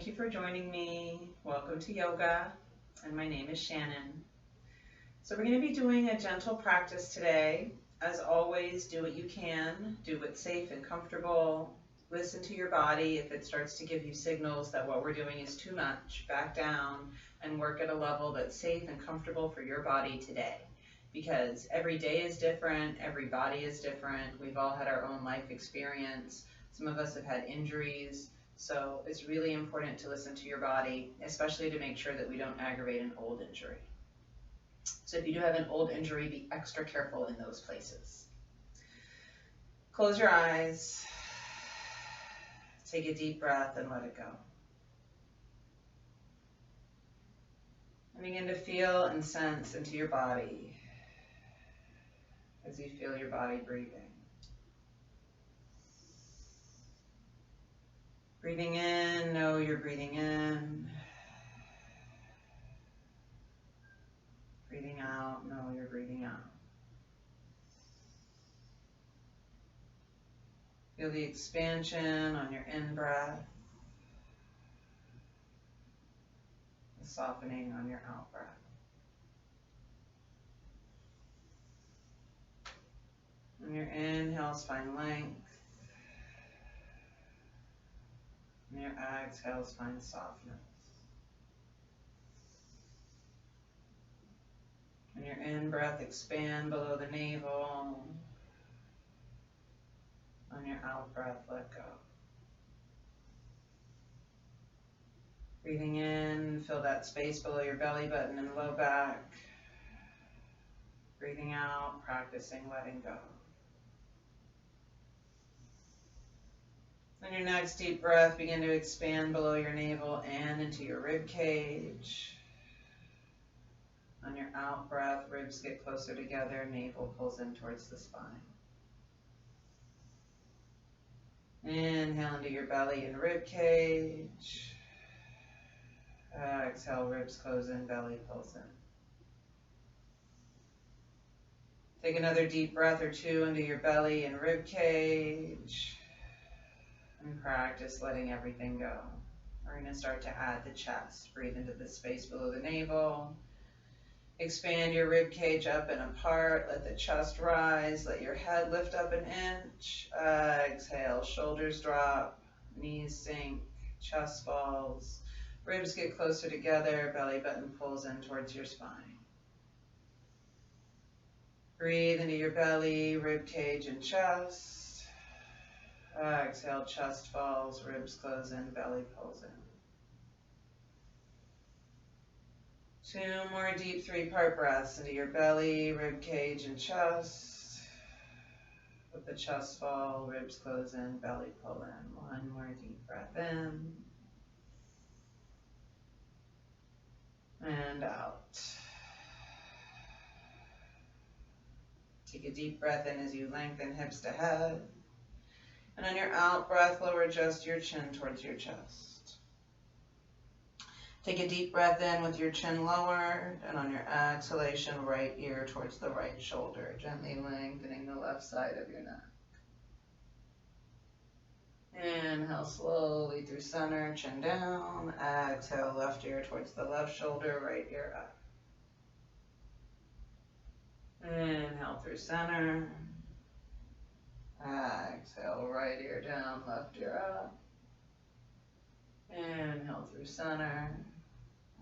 Thank you for joining me. Welcome to yoga, and my name is Shannon. So we're going to be doing a gentle practice today. As always, do what you can, do what's safe and comfortable. Listen to your body. If it starts to give you signals that what we're doing is too much, back down and work at a level that's safe and comfortable for your body today. Because every day is different, every body is different. We've all had our own life experience. Some of us have had injuries. So it's really important to listen to your body, especially to make sure that we don't aggravate an old injury. So if you do have an old injury, be extra careful in those places. Close your eyes, take a deep breath and let it go. And begin to feel and sense into your body as you feel your body breathing. Breathing in, know you're breathing in. Breathing out, know you're breathing out. Feel the expansion on your in-breath, the softening on your out-breath. On your inhales, find length. And your exhales, find softness. And your in-breath, expand below the navel. On your out-breath, let go. Breathing in, fill that space below your belly button and low back. Breathing out, practicing letting go. On your next deep breath, begin to expand below your navel and into your rib cage. On your out breath, ribs get closer together, navel pulls in towards the spine. Inhale into your belly and rib cage. Exhale, ribs close in, belly pulls in. Take another deep breath or two into your belly and rib cage. And practice letting everything go. We're going to start to add the chest. Breathe into the space below the navel. Expand your rib cage up and apart. Let the chest rise. Let your head lift up an inch. Exhale, shoulders drop, knees sink, chest falls. Ribs get closer together. Belly button pulls in towards your spine. Breathe into your belly, rib cage, and chest. Exhale, chest falls, ribs close in, belly pulls in. 2 more deep 3-part breaths into your belly, rib cage, and chest. Let the chest fall, ribs close in, belly pull in. 1 more deep breath in. And out. Take a deep breath in as you lengthen hips to head. And on your out breath, lower just your chin towards your chest. Take a deep breath in with your chin lowered, and on your exhalation, right ear towards the right shoulder, gently lengthening the left side of your neck. Inhale slowly through center, chin down. Exhale, left ear towards the left shoulder, right ear up. Inhale through center. Exhale, right ear down, left ear up. Inhale through center.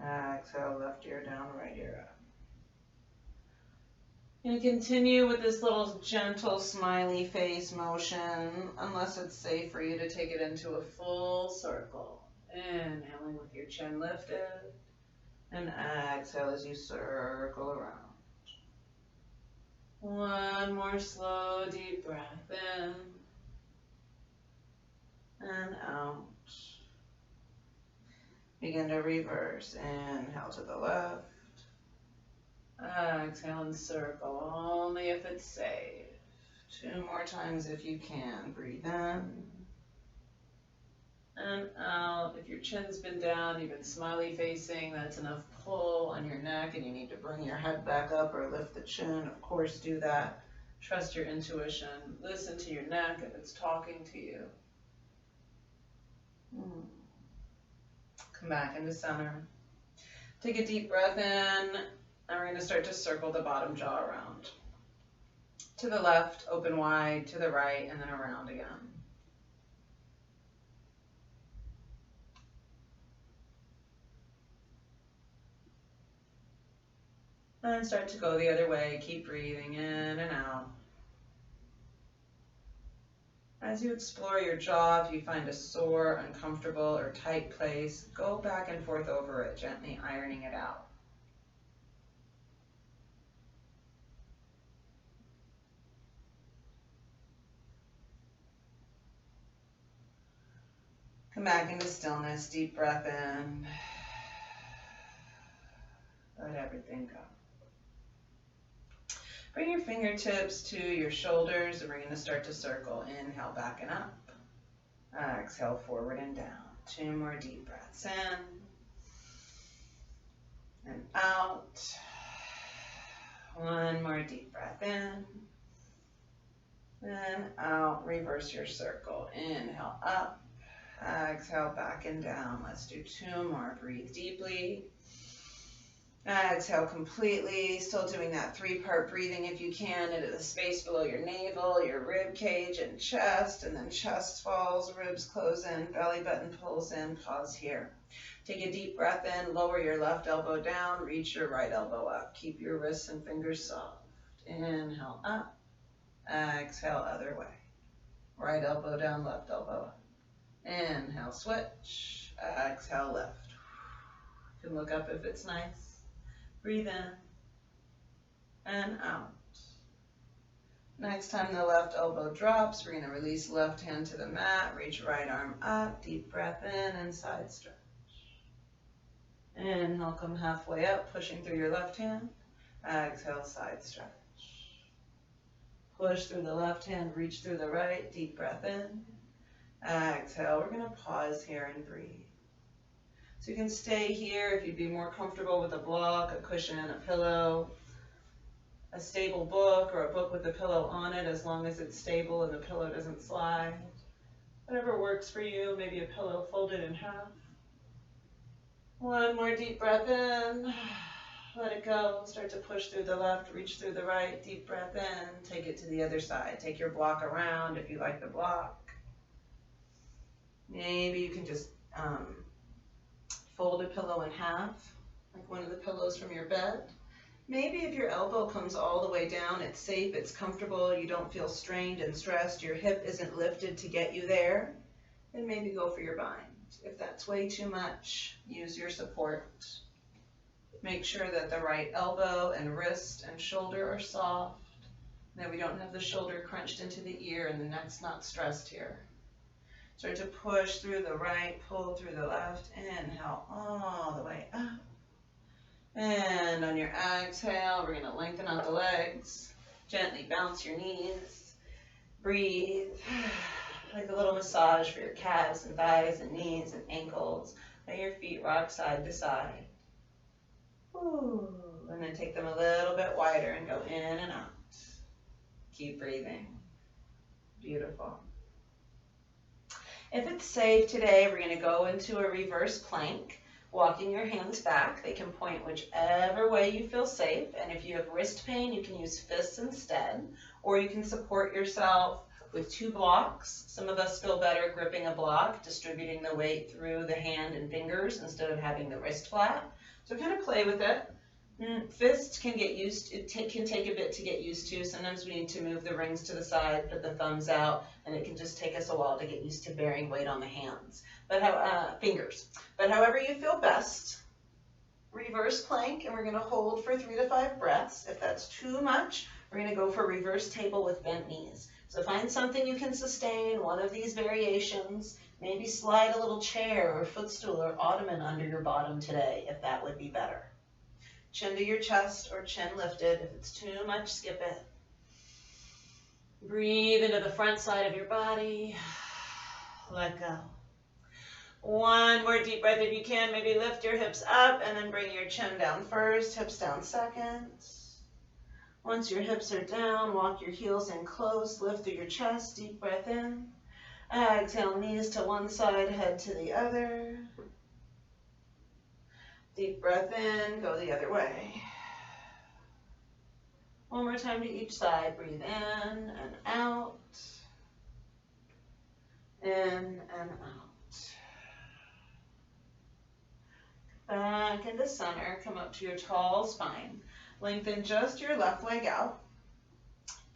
Exhale, left ear down, right ear up. And continue with this little gentle smiley face motion, unless it's safe for you to take it into a full circle. Inhaling with your chin lifted, and exhale as you circle around. 1 more slow, deep breath in and out. Begin to reverse. Inhale to the left. Exhale and circle, only if it's safe. 2 more times if you can. Breathe in and out. If your chin's been down, you've been smiley facing, that's enough pull on your neck and you need to bring your head back up or lift the chin, of course do that. Trust your intuition. Listen to your neck if it's talking to you. Come back into center. Take a deep breath in, and we're going to start to circle the bottom jaw around. To the left, open wide, to the right, and then around again. And start to go the other way. Keep breathing in and out. As you explore your jaw, if you find a sore, uncomfortable, or tight place, go back and forth over it, gently ironing it out. Come back into stillness, deep breath in. Let everything go. Bring your fingertips to your shoulders, and we're going to start to circle. Inhale, back and up. Exhale, forward and down. 2 more deep breaths in and out. 1 more deep breath in and out. Reverse your circle. Inhale, up. Exhale, back and down. Let's do 2 more. Breathe deeply. Exhale completely. Still doing that 3-part breathing if you can into the space below your navel, your rib cage and chest, and then chest falls, ribs close in, belly button pulls in. Pause here. Take a deep breath in, lower your left elbow down, reach your right elbow up. Keep your wrists and fingers soft. Inhale up. Exhale other way. Right elbow down, left elbow up. Inhale, switch. Exhale, lift. You can look up if it's nice. Breathe in and out. Next time the left elbow drops, we're going to release left hand to the mat, reach right arm up, deep breath in and side stretch. Inhale, come halfway up, pushing through your left hand. Exhale, side stretch. Push through the left hand, reach through the right, deep breath in. Exhale, we're going to pause here and breathe. So you can stay here if you'd be more comfortable with a block, a cushion, a pillow, a stable book, or a book with a pillow on it, as long as it's stable and the pillow doesn't slide. Whatever works for you, maybe a pillow folded in half. 1 more deep breath in. Let it go. Start to push through the left, reach through the right. Deep breath in. Take it to the other side. Take your block around if you like the block. Maybe you can just fold a pillow in half, like one of the pillows from your bed. Maybe if your elbow comes all the way down, it's safe, it's comfortable, you don't feel strained and stressed, your hip isn't lifted to get you there, then maybe go for your bind. If that's way too much, use your support. Make sure that the right elbow and wrist and shoulder are soft, that we don't have the shoulder crunched into the ear and the neck's not stressed here. Start to push through the right, pull through the left, inhale all the way up. And on your exhale, we're going to lengthen out the legs. Gently bounce your knees. Breathe. Like a little massage for your calves and thighs and knees and ankles. Let your feet rock side to side. Ooh. And then take them a little bit wider and go in and out. Keep breathing. Beautiful. If it's safe today, we're going to go into a reverse plank, walking your hands back. They can point whichever way you feel safe. And if you have wrist pain, you can use fists instead, or you can support yourself with 2 blocks. Some of us feel better gripping a block, distributing the weight through the hand and fingers instead of having the wrist flat. So kind of play with it. Fists can get used, it can take a bit to get used to. Sometimes we need to move the rings to the side, put the thumbs out, and it can just take us a while to get used to bearing weight on the hands, fingers. But however you feel best, reverse plank, and we're going to hold for 3 to 5 breaths. If that's too much, we're going to go for reverse table with bent knees. So find something you can sustain, one of these variations. Maybe slide a little chair or footstool or ottoman under your bottom today, if that would be better. Chin to your chest or chin lifted. If it's too much, skip it. Breathe into the front side of your body. Let go. 1 more deep breath if you can. Maybe lift your hips up and then bring your chin down first, hips down second. Once your hips are down, walk your heels in close, lift through your chest, deep breath in. Exhale, knees to one side, head to the other. Deep breath in, go the other way. One more time to each side. Breathe in and out. In and out. Back into center. Come up to your tall spine. Lengthen just your left leg out.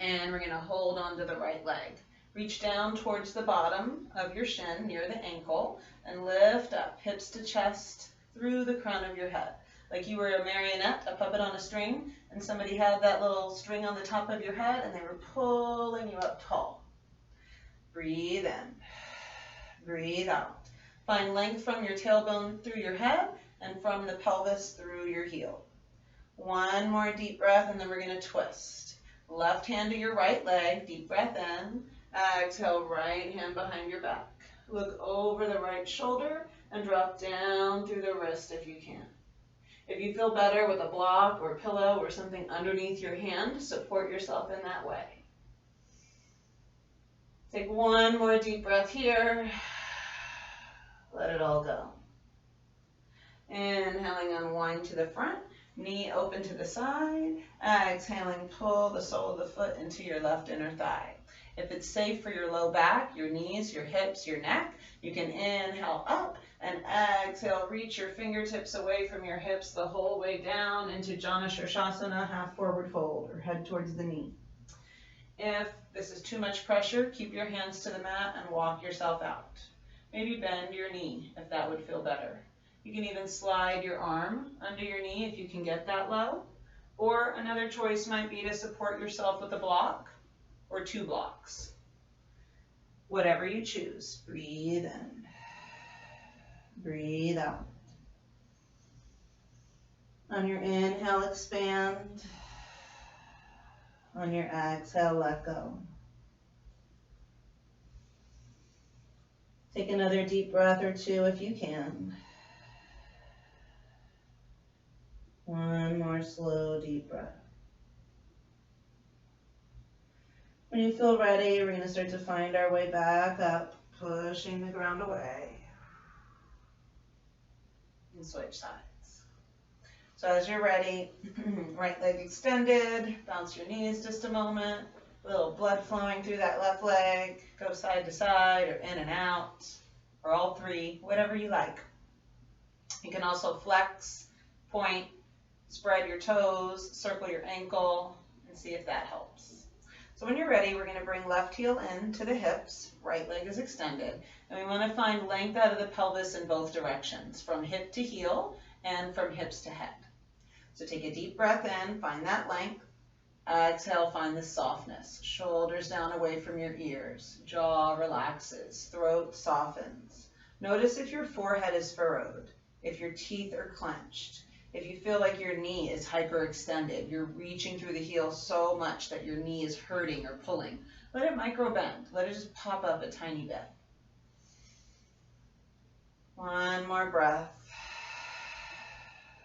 And we're going to hold onto the right leg. Reach down towards the bottom of your shin near the ankle and lift up, hips to chest, through the crown of your head. Like you were a marionette, a puppet on a string, and somebody had that little string on the top of your head and they were pulling you up tall. Breathe in. Breathe out. Find length from your tailbone through your head and from the pelvis through your heel. One more deep breath and then we're going to twist. Left hand to your right leg, deep breath in. Exhale, right hand behind your back. Look over the right shoulder and drop down through the wrist if you can. If you feel better with a block or pillow or something underneath your hand, support yourself in that way. Take one more deep breath here. Let it all go. Inhaling, unwind to the front. Knee open to the side. Exhaling, pull the sole of the foot into your left inner thigh. If it's safe for your low back, your knees, your hips, your neck, you can inhale up and exhale. Reach your fingertips away from your hips the whole way down into Jana Shirshasana, half forward fold, or head towards the knee. If this is too much pressure, keep your hands to the mat and walk yourself out. Maybe bend your knee if that would feel better. You can even slide your arm under your knee if you can get that low. Or another choice might be to support yourself with a block or 2 blocks. Whatever you choose. Breathe in. Breathe out. On your inhale, expand. On your exhale, let go. Take another deep breath or 2 if you can. One more slow, deep breath. When you feel ready, we're going to start to find our way back up, pushing the ground away. And switch sides. So as you're ready, right leg extended, bounce your knees just a moment, a little blood flowing through that left leg, go side to side or in and out, or all 3, whatever you like. You can also flex, point, spread your toes, circle your ankle, and see if that helps. So when you're ready, we're going to bring left heel in to the hips, right leg is extended, and we want to find length out of the pelvis in both directions, from hip to heel and from hips to head. So take a deep breath in, find that length. Exhale, find the softness. Shoulders down away from your ears. Jaw relaxes. Throat softens. Notice if your forehead is furrowed, if your teeth are clenched. If you feel like your knee is hyperextended, you're reaching through the heel so much that your knee is hurting or pulling, let it micro bend. Let it just pop up a tiny bit. One more breath.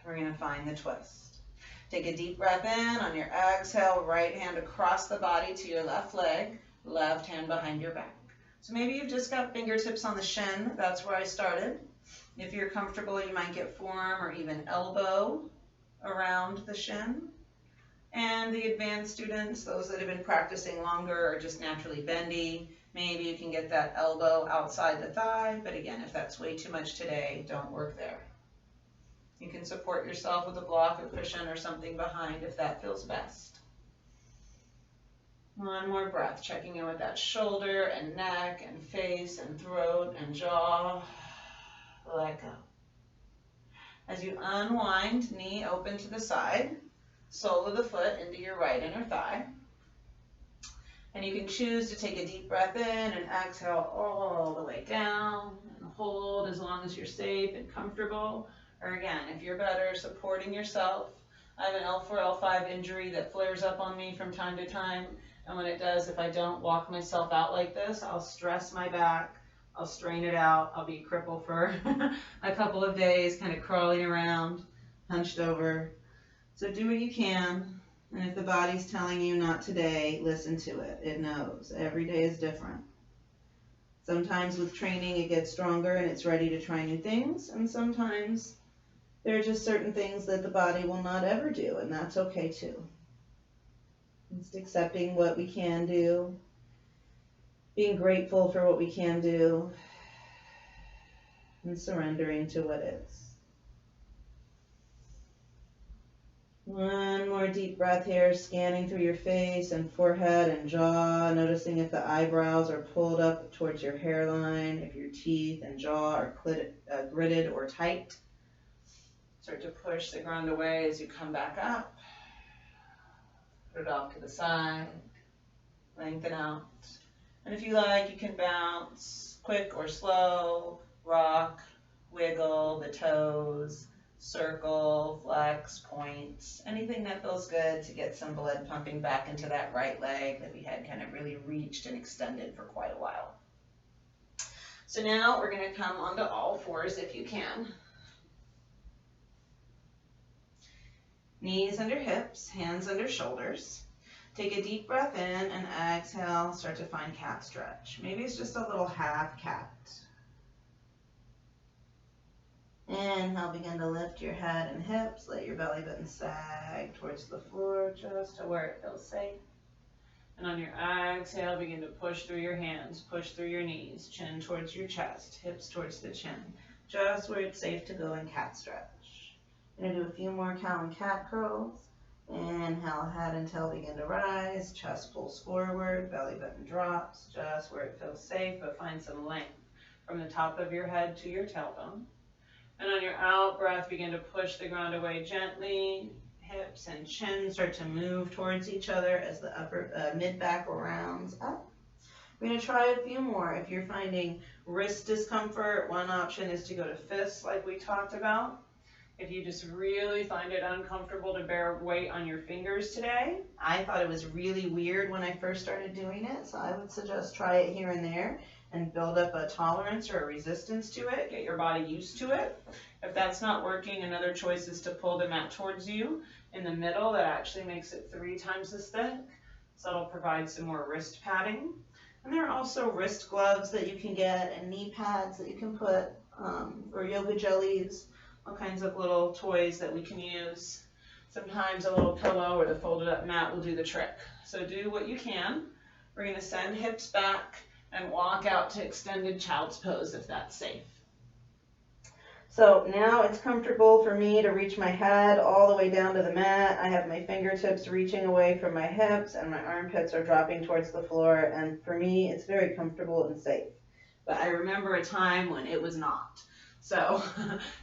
We're going to find the twist. Take a deep breath in. On your exhale, right hand across the body to your left leg, left hand behind your back. So maybe you've just got fingertips on the shin. That's where I started. If you're comfortable, you might get forearm or even elbow around the shin. And the advanced students, those that have been practicing longer, are just naturally bendy. Maybe you can get that elbow outside the thigh, but again, if that's way too much today, don't work there. You can support yourself with a block or cushion or something behind if that feels best. One more breath, checking in with that shoulder and neck and face and throat and jaw. Let go. As you unwind, knee open to the side, sole of the foot into your right inner thigh. And you can choose to take a deep breath in and exhale all the way down and hold as long as you're safe and comfortable. Or again, if you're better, supporting yourself. I have an L4, L5 injury that flares up on me from time to time. And when it does, if I don't walk myself out like this, I'll stress my back. I'll strain it out. I'll be crippled for a couple of days, kind of crawling around, hunched over. So do what you can. And if the body's telling you not today, listen to it. It knows. Every day is different. Sometimes with training, it gets stronger and it's ready to try new things. And sometimes There are just certain things that the body will not ever do, and that's okay too. Just accepting what we can do, being grateful for what we can do, and surrendering to what is. One more deep breath here, scanning through your face and forehead and jaw, noticing if the eyebrows are pulled up towards your hairline, if your teeth and jaw are gritted or tight. Start to push the ground away as you come back up. Put it off to the side. Lengthen out. And if you like, you can bounce, quick or slow, rock, wiggle the toes, circle, flex, points, anything that feels good to get some blood pumping back into that right leg that we had kind of really reached and extended for quite a while. So now we're going to come onto all fours if you can. Knees under hips, hands under shoulders. Take a deep breath in and exhale, start to find cat stretch. Maybe it's just a little half cat. Inhale, begin to lift your head and hips. Let your belly button sag towards the floor, just to where it feels safe. And on your exhale, begin to push through your hands, push through your knees, chin towards your chest, hips towards the chin, just where it's safe to go in cat stretch. I'm going to do a few more cow and cat curls. Inhale, head and tail begin to rise, chest pulls forward, belly button drops, just where it feels safe, but find some length from the top of your head to your tailbone. And on your out breath, begin to push the ground away gently. Hips and chin start to move towards each other as the mid-back rounds up. We're going to try a few more. If you're finding wrist discomfort, one option is to go to fists like we talked about. If you just really find it uncomfortable to bear weight on your fingers today, I thought it was really weird when I first started doing it, so I would suggest try it here and there and build up a tolerance or a resistance to it, get your body used to it. If that's not working, another choice is to pull the mat towards you in the middle. That actually makes it 3 times as thick, so that'll provide some more wrist padding. And there are also wrist gloves that you can get and knee pads that you can put, or yoga jellies, all kinds of little toys that we can use. Sometimes a little pillow or the folded up mat will do the trick. So do what you can. We're going to send hips back and walk out to extended child's pose if that's safe. So now it's comfortable for me to reach my head all the way down to the mat. I have my fingertips reaching away from my hips and my armpits are dropping towards the floor, and for me it's very comfortable and safe. But I remember a time when it was not. So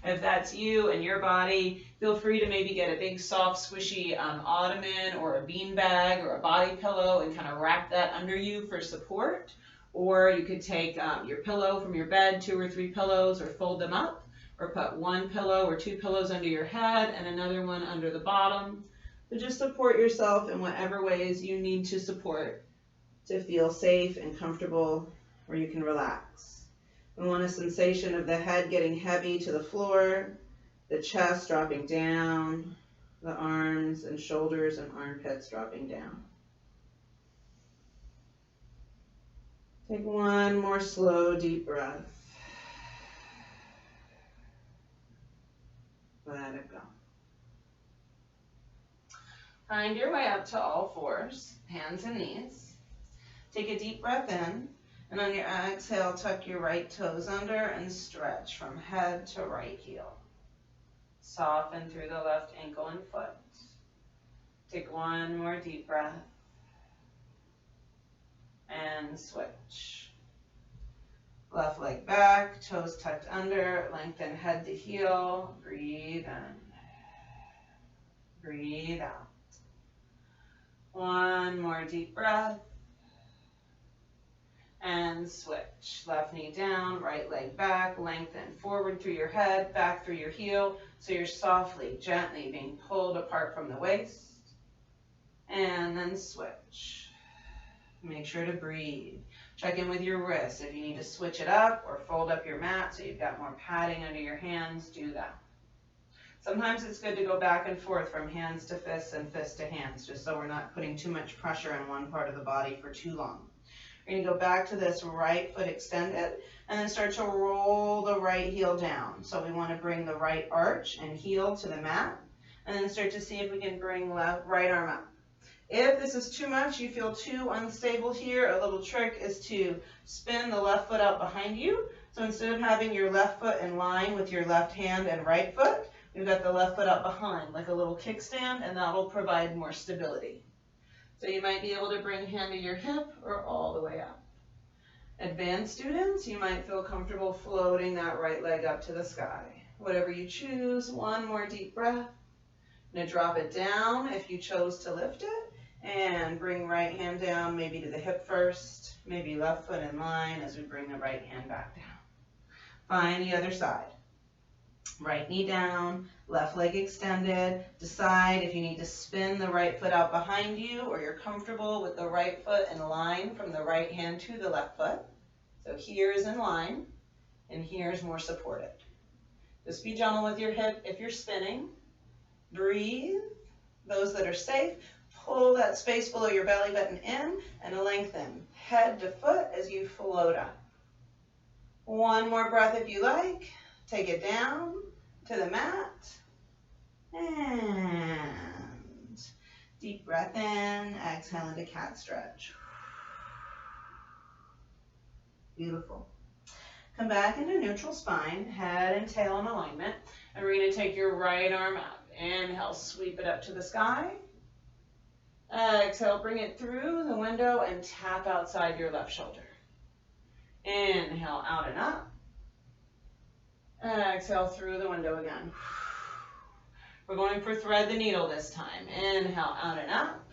if that's you and your body, feel free to maybe get a big soft squishy ottoman or a bean bag or a body pillow and kind of wrap that under you for support. Or you could take your pillow from your bed, 2 or 3 pillows, or fold them up, or put 1 pillow or 2 pillows under your head and another one under the bottom. So just support yourself in whatever ways you need to support to feel safe and comfortable where you can relax. We want a sensation of the head getting heavy to the floor, the chest dropping down, the arms and shoulders and armpits dropping down. Take one more slow, deep breath. Let it go. Find your way up to all fours, hands and knees. Take a deep breath in, and on your exhale, tuck your right toes under and stretch from head to right heel. Soften through the left ankle and foot. Take one more deep breath. And switch. Left leg back, toes tucked under, lengthen head to heel. Breathe in. Breathe out. One more deep breath. And switch. Left knee down, right leg back, lengthen forward through your head, back through your heel, so you're softly, gently being pulled apart from the waist. And then switch. Make sure to breathe. Check in with your wrists. If you need to switch it up or fold up your mat so you've got more padding under your hands, do that. Sometimes it's good to go back and forth from hands to fists and fists to hands, just so we're not putting too much pressure on one part of the body for too long. We're going to go back to this right foot extended and then start to roll the right heel down. So we want to bring the right arch and heel to the mat and then start to see if we can bring right arm up. If this is too much, you feel too unstable here, a little trick is to spin the left foot out behind you. So instead of having your left foot in line with your left hand and right foot, we've got the left foot out behind like a little kickstand, and that'll provide more stability. So you might be able to bring hand to your hip or all the way up. Advanced students, you might feel comfortable floating that right leg up to the sky. Whatever you choose, one more deep breath. I'm going to drop it down if you chose to lift it, and bring right hand down, maybe to the hip first, maybe left foot in line as we bring the right hand back down. Find the other side. Right knee down, left leg extended. Decide if you need to spin the right foot out behind you or you're comfortable with the right foot in line from the right hand to the left foot. So here is in line and here is more supported. Just be gentle with your hip if you're spinning. Breathe. Those that are safe, pull that space below your belly button in and lengthen head to foot as you float up. One more breath if you like. Take it down to the mat. And deep breath in. Exhale into cat stretch. Beautiful. Come back into neutral spine, head and tail in alignment. And we're going to take your right arm up. Inhale, sweep it up to the sky. Exhale, bring it through the window and tap outside your left shoulder. Inhale, out and up. Exhale through the window again. We're going for thread the needle this time. Inhale, out and up.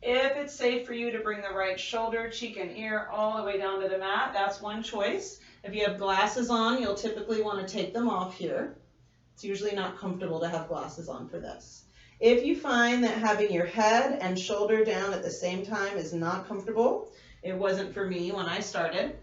If it's safe for you to bring the right shoulder, cheek, and ear all the way down to the mat, that's one choice. If you have glasses on, you'll typically want to take them off here. It's usually not comfortable to have glasses on for this. If you find that having your head and shoulder down at the same time is not comfortable, it wasn't for me when I started,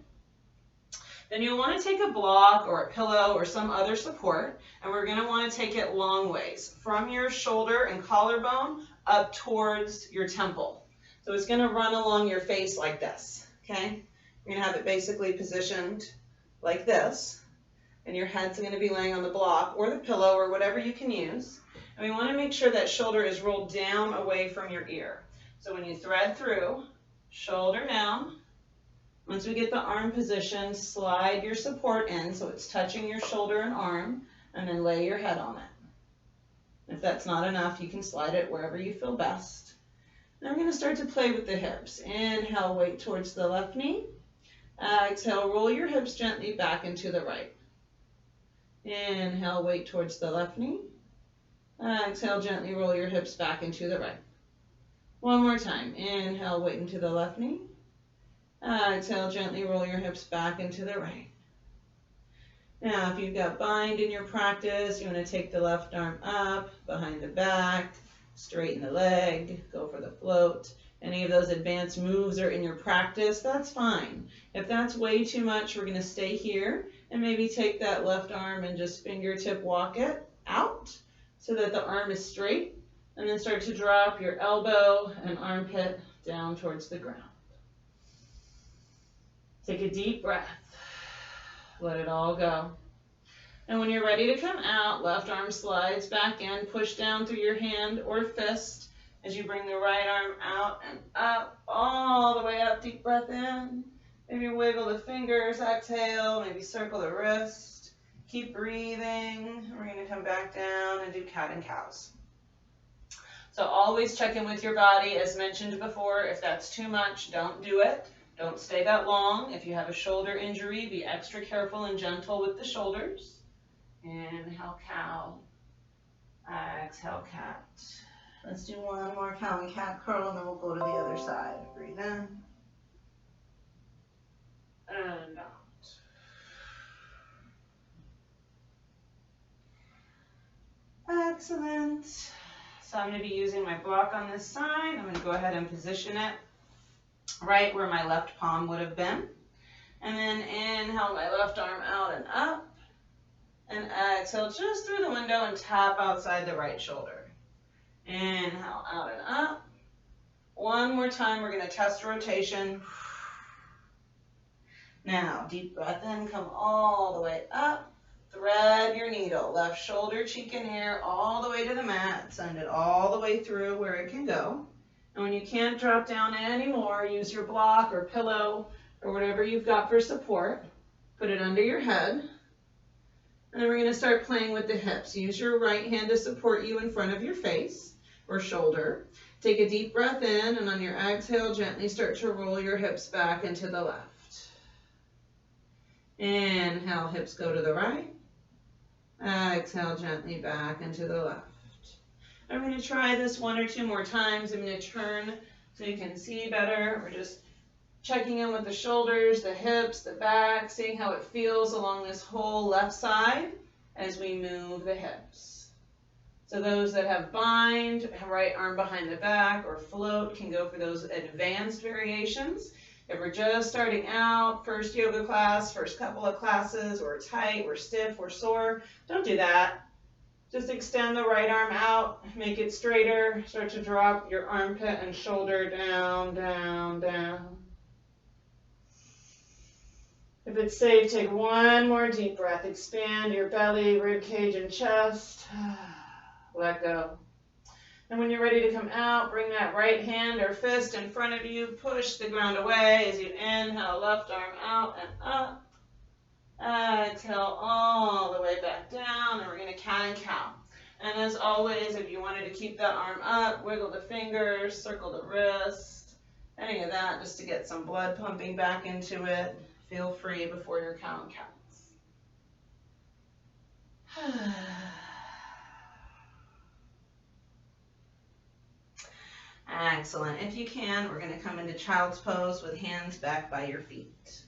then you'll want to take a block or a pillow or some other support, and we're going to want to take it long ways, from your shoulder and collarbone up towards your temple. So it's going to run along your face like this, okay? You're going to have it basically positioned like this, and your head's going to be laying on the block or the pillow or whatever you can use. And we want to make sure that shoulder is rolled down away from your ear. So when you thread through, shoulder down. Once we get the arm positioned, slide your support in so it's touching your shoulder and arm, and then lay your head on it. If that's not enough, you can slide it wherever you feel best. Now we're going to start to play with the hips. Inhale, weight towards the left knee. Exhale, roll your hips gently back into the right. Inhale, weight towards the left knee. Exhale, gently roll your hips back into the right. One more time. Inhale, weight into the left knee. Exhale, gently roll your hips back into the right. Now, if you've got bind in your practice, you want to take the left arm up, behind the back, straighten the leg, go for the float. Any of those advanced moves are in your practice, that's fine. If that's way too much, we're going to stay here and maybe take that left arm and just fingertip walk it out so that the arm is straight, and then start to drop your elbow and armpit down towards the ground. Take a deep breath. Let it all go. And when you're ready to come out, left arm slides back in, push down through your hand or fist as you bring the right arm out and up, all the way up. Deep breath in. Maybe wiggle the fingers, exhale, maybe circle the wrist. Keep breathing. We're going to come back down and do cat and cows. So always check in with your body. As mentioned before, if that's too much, don't do it. Don't stay that long. If you have a shoulder injury, be extra careful and gentle with the shoulders. Inhale, cow. Exhale, cat. Let's do one more cow and cat curl, and then we'll go to the other side. Breathe in. And out. Excellent. So I'm going to be using my block on this side. I'm going to go ahead and position it right where my left palm would have been. And then inhale my left arm out and up. And exhale just through the window and tap outside the right shoulder. Inhale out and up. One more time, we're going to test rotation. Now, deep breath in, come all the way up. Thread your needle, left shoulder, cheek, and ear, all the way to the mat. Send it all the way through where it can go. And when you can't drop down anymore, use your block or pillow or whatever you've got for support. Put it under your head. And then we're going to start playing with the hips. Use your right hand to support you in front of your face or shoulder. Take a deep breath in, and on your exhale, gently start to roll your hips back into the left. Inhale, hips go to the right. Exhale, gently back into the left. I'm going to try this 1 or 2 more times. I'm going to turn so you can see better. We're just checking in with the shoulders, the hips, the back, seeing how it feels along this whole left side as we move the hips. So those that have bind, right arm behind the back, or float can go for those advanced variations. If we're just starting out, first yoga class, first couple of classes, we're tight, we're stiff, we're sore, don't do that. Just extend the right arm out, make it straighter, start to drop your armpit and shoulder down, down, down. If it's safe, take 1 more deep breath. Expand your belly, rib cage, and chest. Let go. And when you're ready to come out, bring that right hand or fist in front of you. Push the ground away as you inhale, left arm out and up. Exhale all the way back down, and we're going to cat and cow. And as always, if you wanted to keep that arm up, wiggle the fingers, circle the wrist, any of that, just to get some blood pumping back into it. Feel free before your count counts. Excellent. If you can, we're going to come into child's pose with hands back by your feet.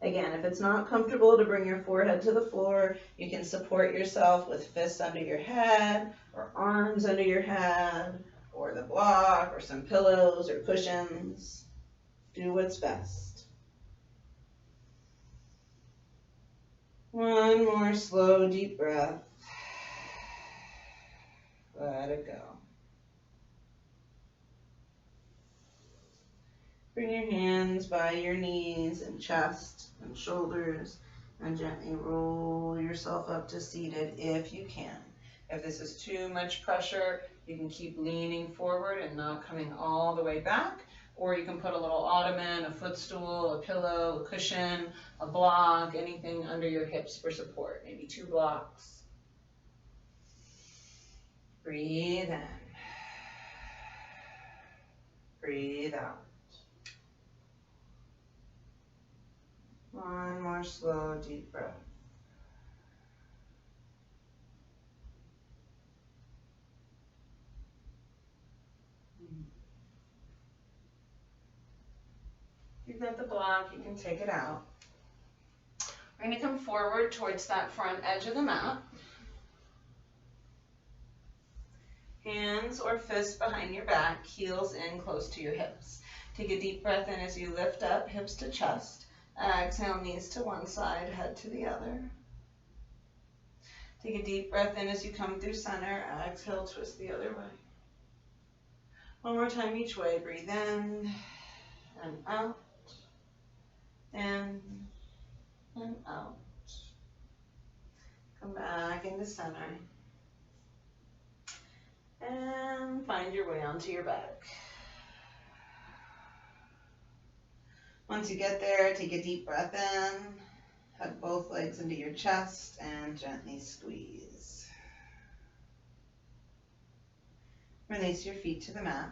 Again, if it's not comfortable to bring your forehead to the floor, you can support yourself with fists under your head or arms under your head or the block or some pillows or cushions. Do what's best. 1 more slow, deep breath. Let it go. Bring your hands by your knees and chest and shoulders and gently roll yourself up to seated if you can. If this is too much pressure, you can keep leaning forward and not coming all the way back. Or you can put a little ottoman, a footstool, a pillow, a cushion, a block, anything under your hips for support. Maybe 2 blocks. Breathe in. Breathe out. 1 more slow, deep breath. If you've got the block, you can take it out. We're going to come forward towards that front edge of the mat. Hands or fists behind your back, heels in close to your hips. Take a deep breath in as you lift up, hips to chest. Exhale, knees to one side, head to the other. Take a deep breath in as you come through center. Exhale, twist the other way. 1 more time each way. Breathe in and out. In and out. Come back into center. And find your way onto your back. Once you get there, take a deep breath in. Hug both legs into your chest and gently squeeze. Release your feet to the mat.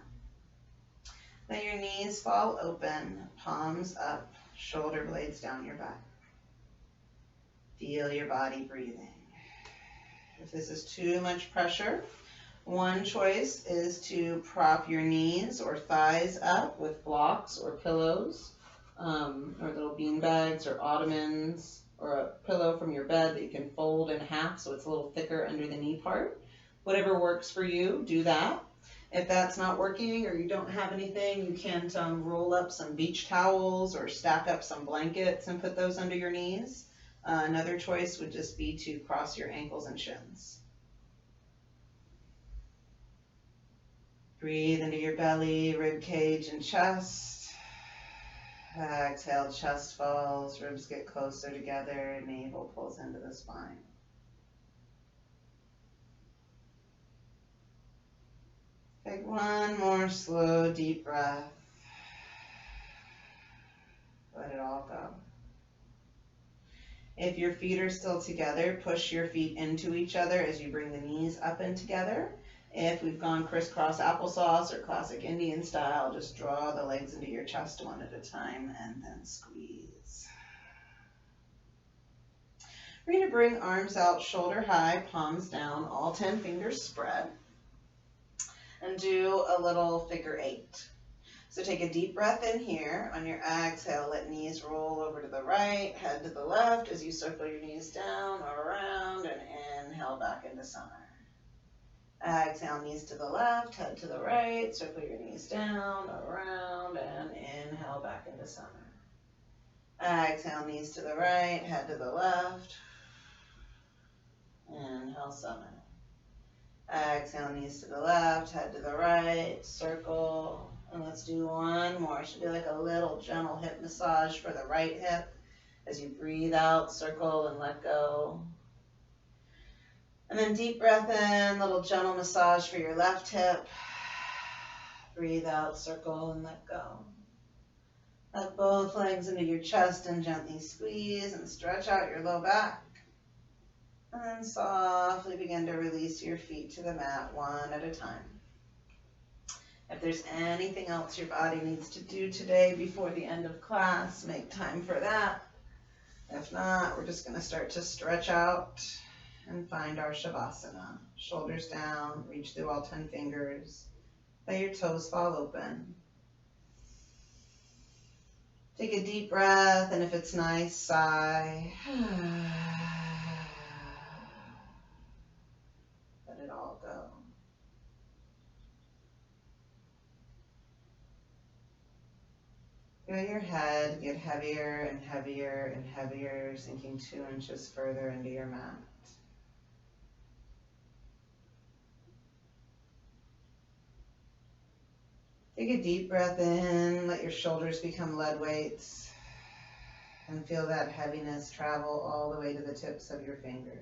Let your knees fall open, palms up, shoulder blades down your back. Feel your body breathing. If this is too much pressure, one choice is to prop your knees or thighs up with blocks or pillows, or little bean bags or ottomans, or a pillow from your bed that you can fold in half so it's a little thicker under the knee part. Whatever works for you, do that. If that's not working or you don't have anything, you can roll up some beach towels or stack up some blankets and put those under your knees. Another choice would just be to cross your ankles and shins. Breathe into your belly, rib cage, and chest. Exhale, chest falls, ribs get closer together, navel pulls into the spine. Take one more slow, deep breath. Let it all go. If your feet are still together, push your feet into each other as you bring the knees up and together. If we've gone crisscross applesauce or classic Indian style, just draw the legs into your chest one at a time and then squeeze. We're going to bring arms out shoulder high, palms down, all 10 fingers spread, and do a little figure 8. So take a deep breath in here. On your exhale, let knees roll over to the right, head to the left as you circle your knees down, around, and inhale back into center. Exhale, knees to the left, head to the right, circle your knees down, around, and inhale back into center. Exhale, knees to the right, head to the left, inhale, center. Exhale, knees to the left, head to the right, circle. And let's do one more. It should be like a little gentle hip massage for the right hip. As you breathe out, circle and let go. And then deep breath in, little gentle massage for your left hip. Breathe out, circle and let go. Let both legs into your chest and gently squeeze and stretch out your low back. And then softly begin to release your feet to the mat one at a time. If there's anything else your body needs to do today before the end of class, make time for that. If not, we're just going to start to stretch out and find our Shavasana. Shoulders down, reach through all 10 fingers. Let your toes fall open. Take a deep breath, and if it's nice, sigh. Let it all go. Feel your head get heavier and heavier and heavier, sinking 2 inches further into your mat. Take a deep breath in, let your shoulders become lead weights, and feel that heaviness travel all the way to the tips of your fingers.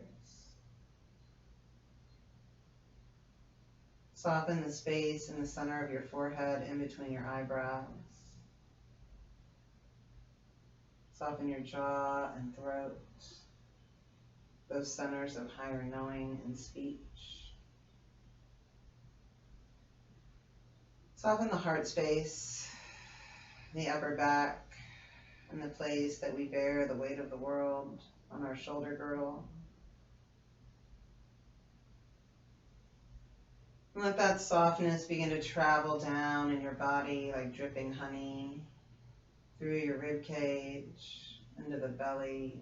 Soften the space in the center of your forehead in between your eyebrows. Soften your jaw and throat, those centers of higher knowing and speech. Soften the heart space, the upper back, and the place that we bear the weight of the world on our shoulder girdle. And let that softness begin to travel down in your body like dripping honey, through your rib cage, into the belly,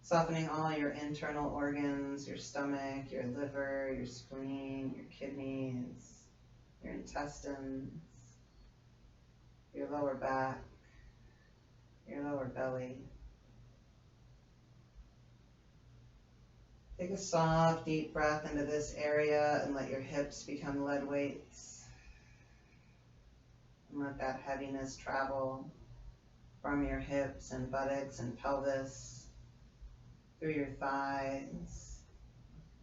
softening all your internal organs, your stomach, your liver, your spleen, your kidneys, your intestines, your lower back, your lower belly. Take a soft, deep breath into this area and let your hips become lead weights. And let that heaviness travel from your hips and buttocks and pelvis, through your thighs,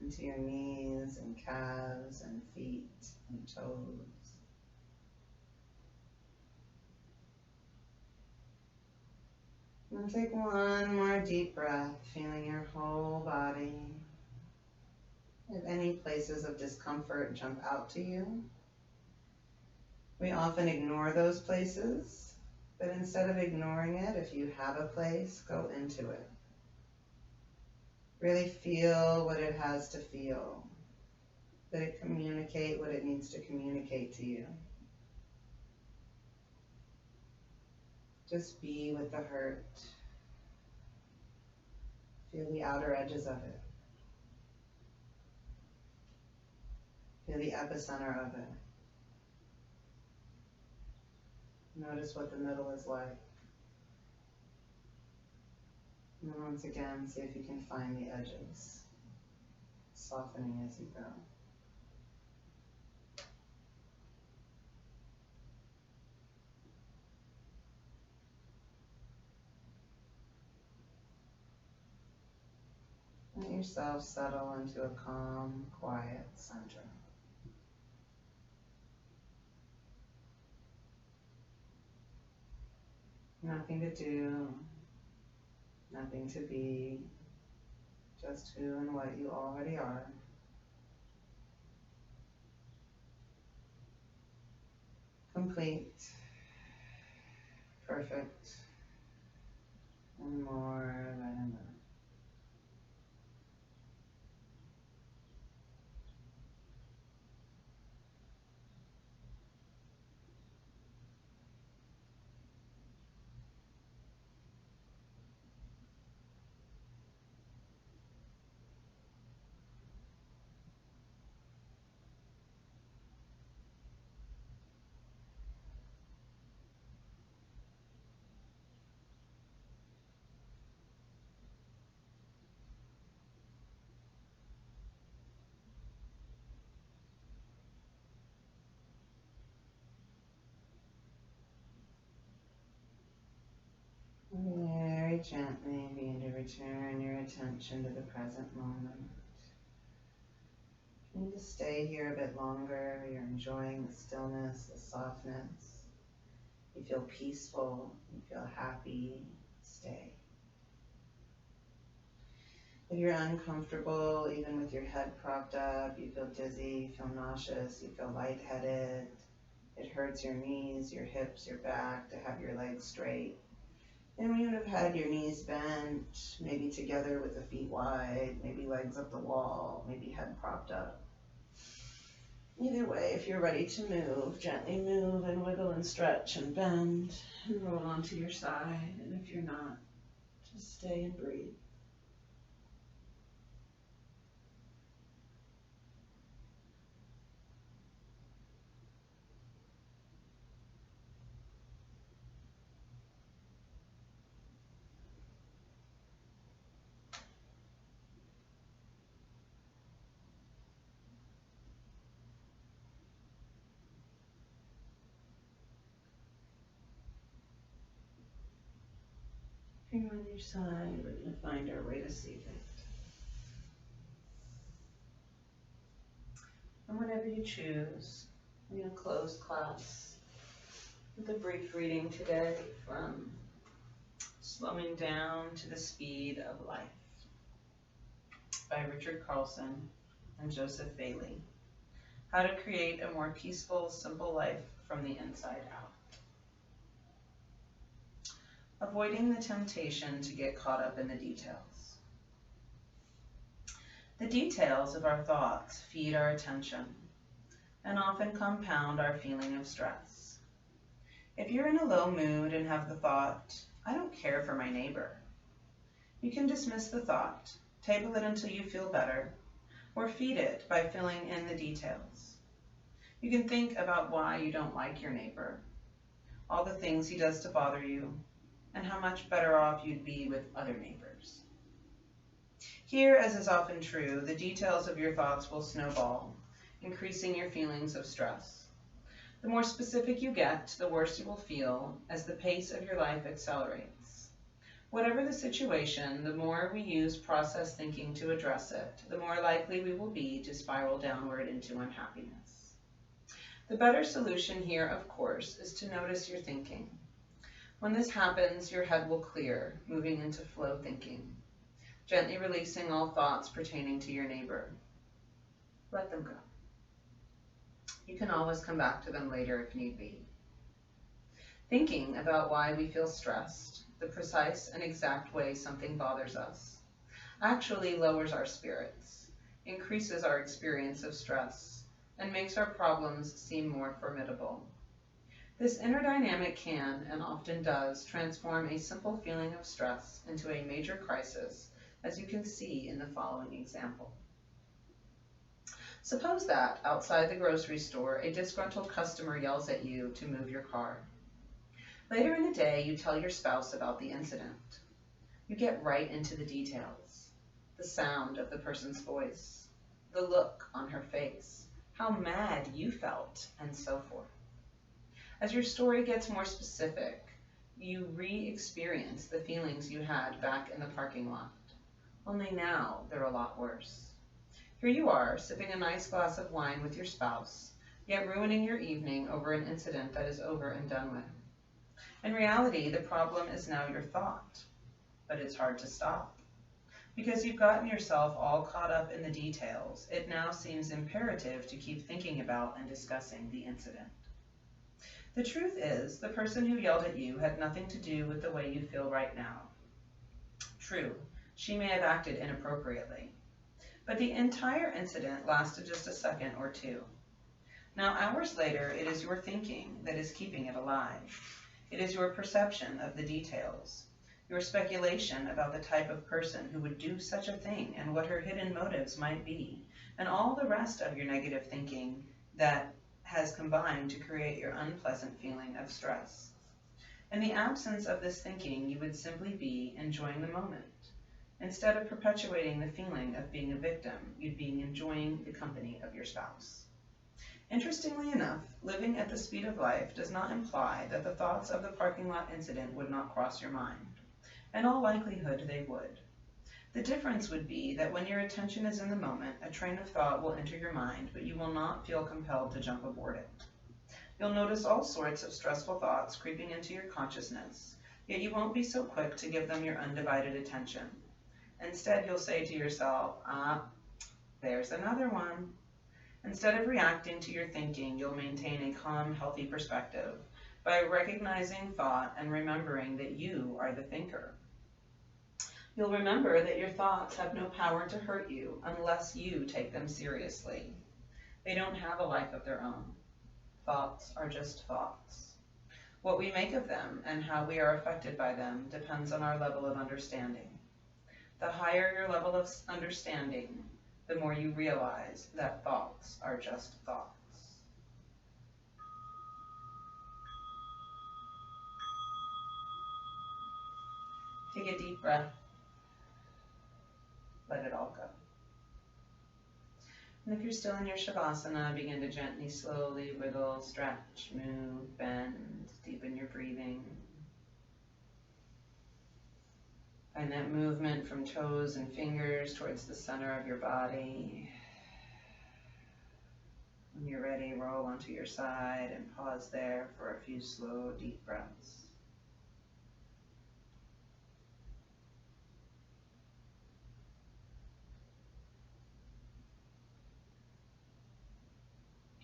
into your knees and calves and feet and toes. And take one more deep breath, feeling your whole body. If any places of discomfort jump out to you, we often ignore those places, but instead of ignoring it, if you have a place, go into it. Really feel what it has to feel. Let it communicate what it needs to communicate to you. Just be with the hurt. Feel the outer edges of it. Feel the epicenter of it. Notice what the middle is like. And then once again, see if you can find the edges, softening as you go. yourself settle into a calm, quiet center. Nothing to do, nothing to be, just who and what you already are. Complete, perfect, and more than enough. Very gently begin to return your attention to the present moment. You need to stay here a bit longer. You're enjoying the stillness, the softness. You feel peaceful. You feel happy. Stay. If you're uncomfortable, even with your head propped up, you feel dizzy, you feel nauseous, you feel lightheaded. It hurts your knees, your hips, your back to have your legs straight. And you would have had your knees bent, maybe together with the feet wide, maybe legs up the wall, maybe head propped up. Either way, if you're ready to move, gently move and wiggle and stretch and bend and roll onto your side. And if you're not, just stay and breathe. If you're on your side, we're going to find our way to seated. And whenever you choose, I'm going to close class with a brief reading today from Slowing Down to the Speed of Life by Richard Carlson and Joseph Bailey. How to create a more peaceful, simple life from the inside out. Avoiding the temptation to get caught up in the details. The details of our thoughts feed our attention and often compound our feeling of stress. If you're in a low mood and have the thought, I don't care for my neighbor, you can dismiss the thought, table it until you feel better, or feed it by filling in the details. You can think about why you don't like your neighbor, all the things he does to bother you, and how much better off you'd be with other neighbors. Here, as is often true, the details of your thoughts will snowball, increasing your feelings of stress. The more specific you get, the worse you will feel as the pace of your life accelerates. Whatever the situation, the more we use process thinking to address it, the more likely we will be to spiral downward into unhappiness. The better solution here, of course, is to notice your thinking. When this happens, your head will clear, moving into flow thinking, gently releasing all thoughts pertaining to your neighbor. Let them go. You can always come back to them later if need be. Thinking about why we feel stressed, the precise and exact way something bothers us, actually lowers our spirits, increases our experience of stress, and makes our problems seem more formidable. This inner dynamic can, and often does, transform a simple feeling of stress into a major crisis, as you can see in the following example. Suppose that, outside the grocery store, a disgruntled customer yells at you to move your car. Later in the day, you tell your spouse about the incident. You get right into the details, the sound of the person's voice, the look on her face, how mad you felt, and so forth. As your story gets more specific, you re-experience the feelings you had back in the parking lot, only now they're a lot worse. Here you are, sipping a nice glass of wine with your spouse, yet ruining your evening over an incident that is over and done with. In reality, the problem is now your thought, but it's hard to stop. Because you've gotten yourself all caught up in the details, it now seems imperative to keep thinking about and discussing the incident. The truth is, the person who yelled at you had nothing to do with the way you feel right now. True, she may have acted inappropriately, but the entire incident lasted just a second or two. Now, hours later, it is your thinking that is keeping it alive. It is your perception of the details, your speculation about the type of person who would do such a thing and what her hidden motives might be, and all the rest of your negative thinking that has combined to create your unpleasant feeling of stress. In the absence of this thinking, you would simply be enjoying the moment. Instead of perpetuating the feeling of being a victim, you'd be enjoying the company of your spouse. Interestingly enough, living at the speed of life does not imply that the thoughts of the parking lot incident would not cross your mind. In all likelihood, they would. The difference would be that when your attention is in the moment, a train of thought will enter your mind, but you will not feel compelled to jump aboard it. You'll notice all sorts of stressful thoughts creeping into your consciousness, yet you won't be so quick to give them your undivided attention. Instead, you'll say to yourself, there's another one. Instead of reacting to your thinking, you'll maintain a calm, healthy perspective by recognizing thought and remembering that you are the thinker. You'll remember that your thoughts have no power to hurt you unless you take them seriously. They don't have a life of their own. Thoughts are just thoughts. What we make of them and how we are affected by them depends on our level of understanding. The higher your level of understanding, the more you realize that thoughts are just thoughts. Take a deep breath. Let it all go. And if you're still in your Shavasana, begin to gently, slowly wiggle, stretch, move, bend, deepen your breathing. Find that movement from toes and fingers towards the center of your body. When you're ready, roll onto your side and pause there for a few slow, deep breaths.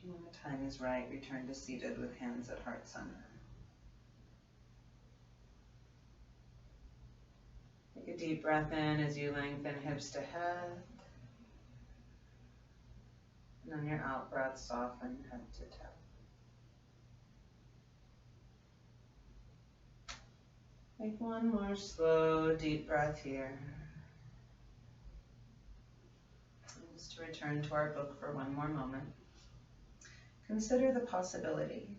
And when the time is right, return to seated with hands at heart center. Take a deep breath in as you lengthen hips to head. And on your out breath, soften head to toe. Take one more slow, deep breath here. And just to return to our book for one more moment. Consider the possibility.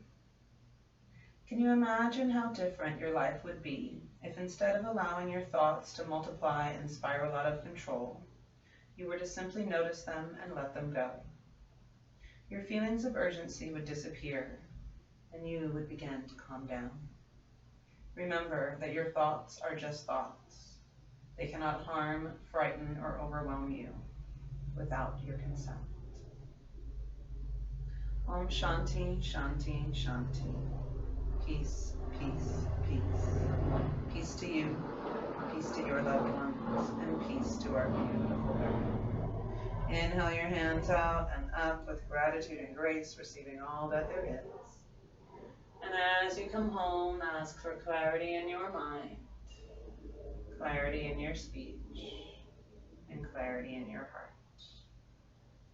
Can you imagine how different your life would be if instead of allowing your thoughts to multiply and spiral out of control, you were to simply notice them and let them go? Your feelings of urgency would disappear, and you would begin to calm down. Remember that your thoughts are just thoughts. They cannot harm, frighten, or overwhelm you without your consent. Om Shanti, Shanti, Shanti. Peace, peace, peace. Peace to you, peace to your loved ones, and peace to our beautiful earth. Inhale your hands out and up with gratitude and grace, receiving all that there is. And as you come home, ask for clarity in your mind, clarity in your speech, and clarity in your heart.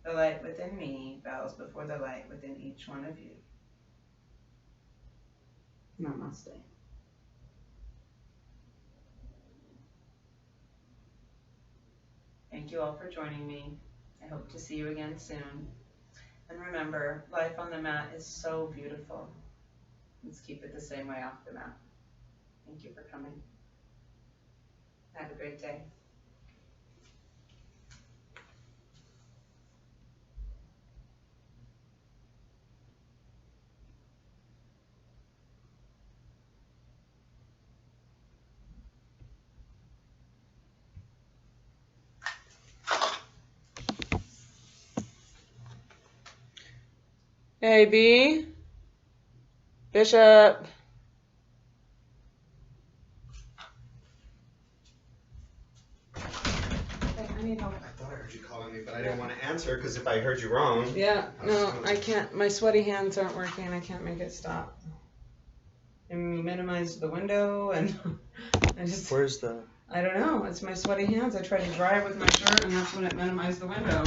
The light within me bows before the light within each one of you. Namaste. Thank you all for joining me. I hope to see you again soon. And remember, life on the mat is so beautiful. Let's keep it the same way off the mat. Thank you for coming. Have a great day. Hey, B. Bishop. Hey, I need help. I thought I heard you calling me, but I didn't want to answer because if I heard you wrong. Yeah, no, I can't. My sweaty hands aren't working. I can't make it stop. I minimized the window and I just. Where's the? I don't know. It's my sweaty hands. I tried to dry it with my shirt and that's when it minimized the window.